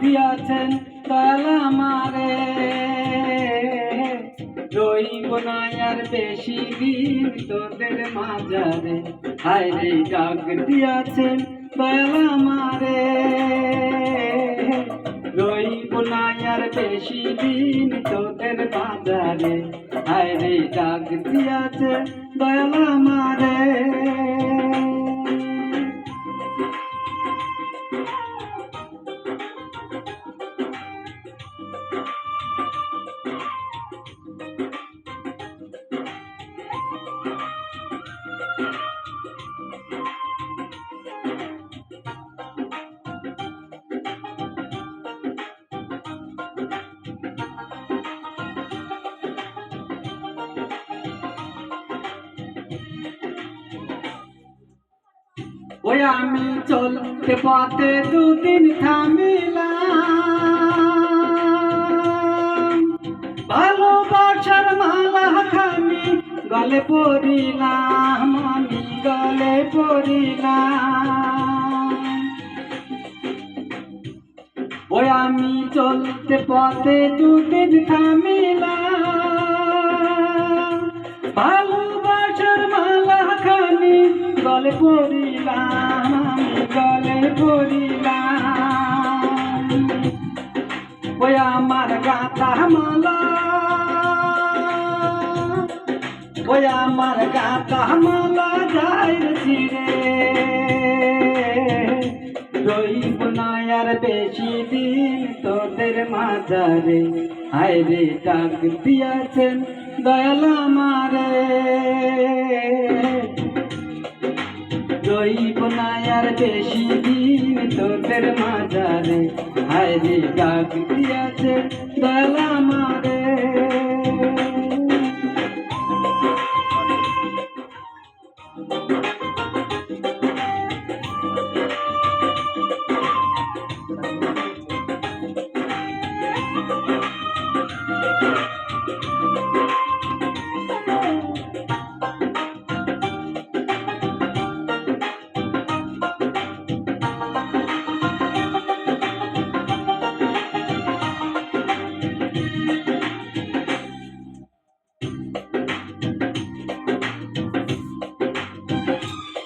দিয়াছেন দয়াল আমারে, রইব না আর বেশি দিন তোদের মাঝারে। হায় রে ডাক দিয়াছেন দয়াল আমারে, রইব না আর বেশি দিন তোদের মাঝারে। হায় রে ডাক দিয়াছেন দয়াল আমারে। ওই আমি চলতে পথে দুদিন থামিলাম, ভালোবাসার মালা খানি গলে পড়িলাম, আমি গলে পড়িলাম। ওই আমি চলতে পথে দুদিন থামিলাম, ভালোবাসার মালা খানি গলে পড়িলাম, আমি গলে পড়িলাম। ওই আমার গাঁথা মালা, ওই আমার গাঁথা মালা যায় ছিঁড়ে, রইব না আর বেশি দিন তোদের মাঝারে। হায় রে ডাক দিয়াছেন দয়াল আমারে, রইব না আর বেশি দিন তোদের মাঝারে। হায় রে ডাক দিয়াছেন দয়াল আমারে।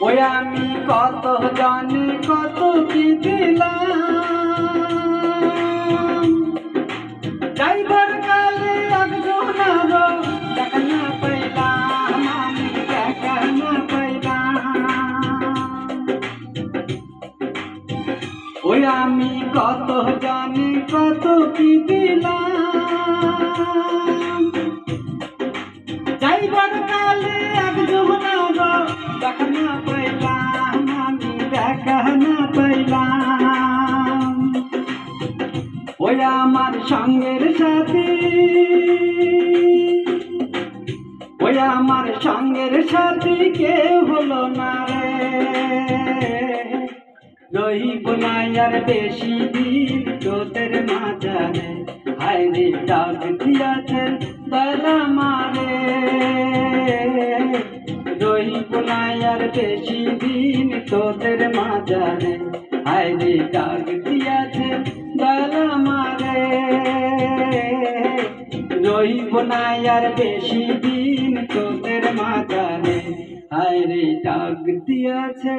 ওই আমি কত জানি কত কি দিলাম, যাইবার কালে একজনার দেখা না পাইলাম, আমি দেখা না পাইলাম। ওই আমি কত জানি কত কি দিলাম, যাইবার কালে একজনার দেখা না পাইলাম, আমি দেখা না পাইলাম। ওই আমার সঙ্গের সাথী, ওই আমার সঙ্গের সাথী কেউ হলো না রে, রইব না আর বেশি দিন তোদের মাঝারে। হায় রে ডাক দিয়াছেন দয়াল আমারে, রইব না আর বেশি দিন তোদের মাঝারে। হায় রে ডাক দিয়াছেন দয়াল আমারে, রইব না আর বেশি দিন তোদের মাঝারে। হায় রে ডাক দিয়াছে।